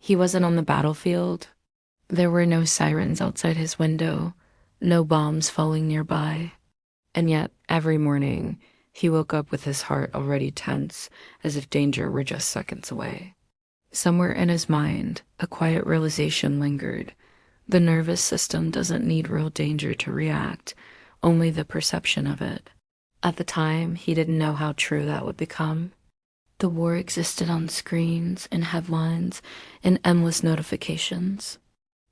He wasn't on the battlefield. There were no sirens outside his window, no bombs falling nearby. And yet, every morning, he woke up with his heart already tense, as if danger were just seconds away. Somewhere in his mind, a quiet realization lingered. The nervous system doesn't need real danger to react, only the perception of it. At the time, he didn't know how true that would become. The war existed on screens, in headlines, in endless notifications.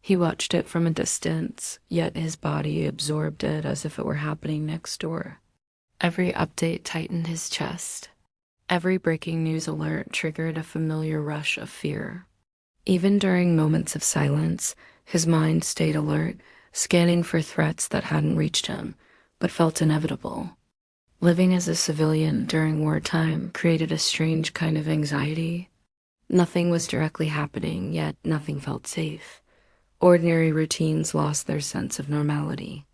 He watched it from a distance, yet his body absorbed it as if it were happening next door. Every update tightened his chest. Every breaking news alert triggered a familiar rush of fear. Even during moments of silence, his mind stayed alert, scanning for threats that hadn't reached him, but felt inevitable. Living as a civilian during wartime created a strange kind of anxiety. Nothing was directly happening, yet nothing felt safe. Ordinary routines lost their sense of normality.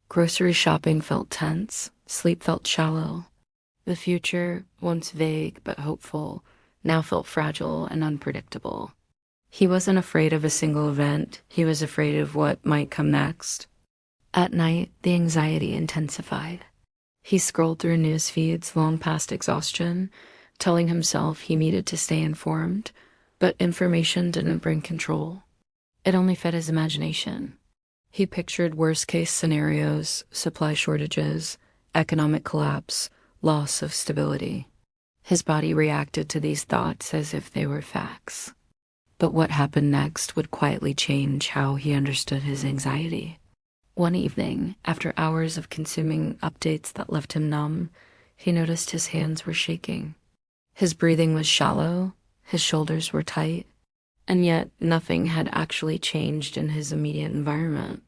Grocery shopping felt tense, sleep felt shallow. The future, once vague but hopeful, now felt fragile and unpredictable. He wasn't afraid of a single event, he was afraid of what might come next. At night, the anxiety intensified. He scrolled through news feeds long past exhaustion, telling himself he needed to stay informed, but information didn't bring control. It only fed his imagination. He pictured worst-case scenarios, supply shortages, economic collapse, loss of stability. His body reacted to these thoughts as if they were facts. But what happened next would quietly change how he understood his anxiety. One evening, after hours of consuming updates that left him numb, he noticed his hands were shaking. His breathing was shallow, his shoulders were tight, and yet nothing had actually changed in his immediate environment.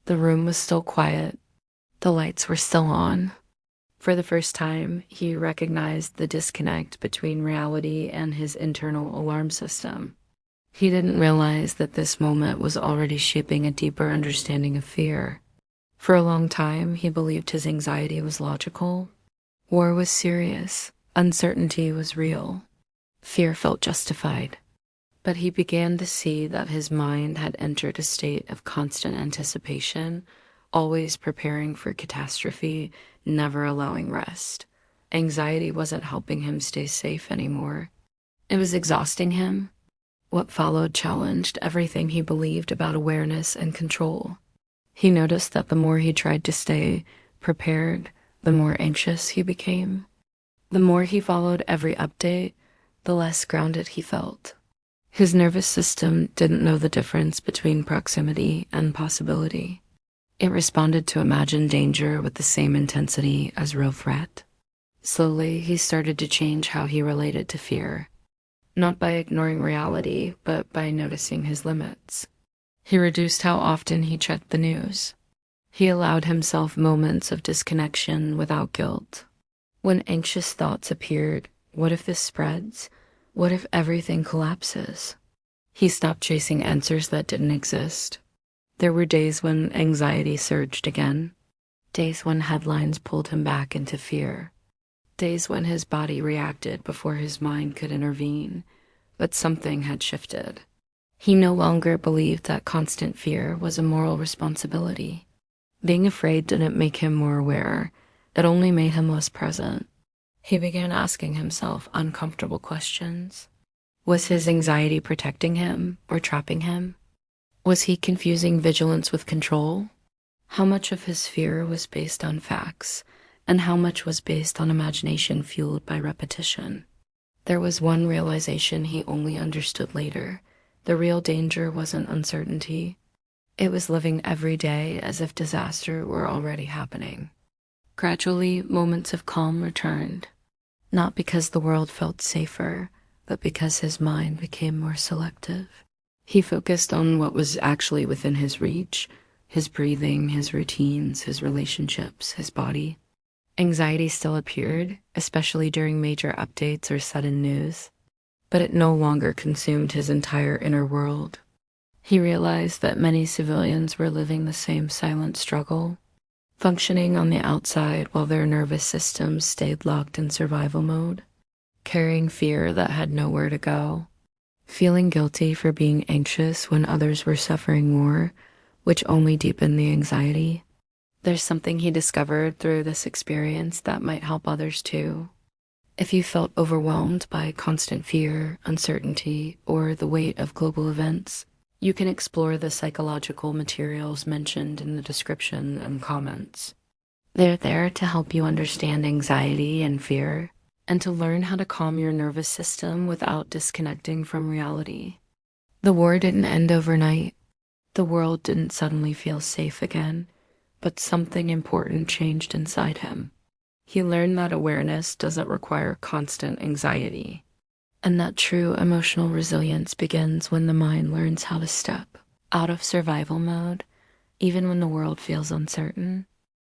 The room was still quiet. The lights were still on. For the first time, he recognized the disconnect between reality and his internal alarm system. He didn't realize that this moment was already shaping a deeper understanding of fear. For a long time, he believed his anxiety was logical. War was serious. Uncertainty was real. Fear felt justified. But he began to see that his mind had entered a state of constant anticipation, always preparing for catastrophe, never allowing rest. Anxiety wasn't helping him stay safe anymore. It was exhausting him. What followed challenged everything he believed about awareness and control. He noticed that the more he tried to stay prepared, the more anxious he became. The more he followed every update, the less grounded he felt. His nervous system didn't know the difference between proximity and possibility. It responded to imagined danger with the same intensity as real threat. Slowly, he started to change how he related to fear. Not by ignoring reality, but by noticing his limits. He reduced how often he checked the news. He allowed himself moments of disconnection without guilt. When anxious thoughts appeared, what if this spreads? What if everything collapses? He stopped chasing answers that didn't exist. There were days when anxiety surged again. Days when headlines pulled him back into fear. Days when his body reacted before his mind could intervene, but something had shifted. He no longer believed that constant fear was a moral responsibility. Being afraid didn't make him more aware, it only made him less present. He began asking himself uncomfortable questions. Was his anxiety protecting him or trapping him? Was he confusing vigilance with control? How much of his fear was based on facts, and how much was based on imagination fueled by repetition? There was one realization he only understood later. The real danger wasn't uncertainty. It was living every day as if disaster were already happening. Gradually, moments of calm returned, not because the world felt safer, but because his mind became more selective. He focused on what was actually within his reach, his breathing, his routines, his relationships, his body. Anxiety still appeared, especially during major updates or sudden news, but it no longer consumed his entire inner world. He realized that many civilians were living the same silent struggle, functioning on the outside while their nervous systems stayed locked in survival mode, carrying fear that had nowhere to go. feeling guilty for being anxious when others were suffering more, which only deepened the anxiety. There's something he discovered through this experience that might help others too. If you felt overwhelmed by constant fear, uncertainty, or the weight of global events, you can explore the psychological materials mentioned in the description and comments. They're there to help you understand anxiety and fear, and to learn how to calm your nervous system without disconnecting from reality. The war didn't end overnight. The world didn't suddenly feel safe again, but something important changed inside him. He learned that awareness doesn't require constant anxiety, and that true emotional resilience begins when the mind learns how to step out of survival mode, even when the world feels uncertain.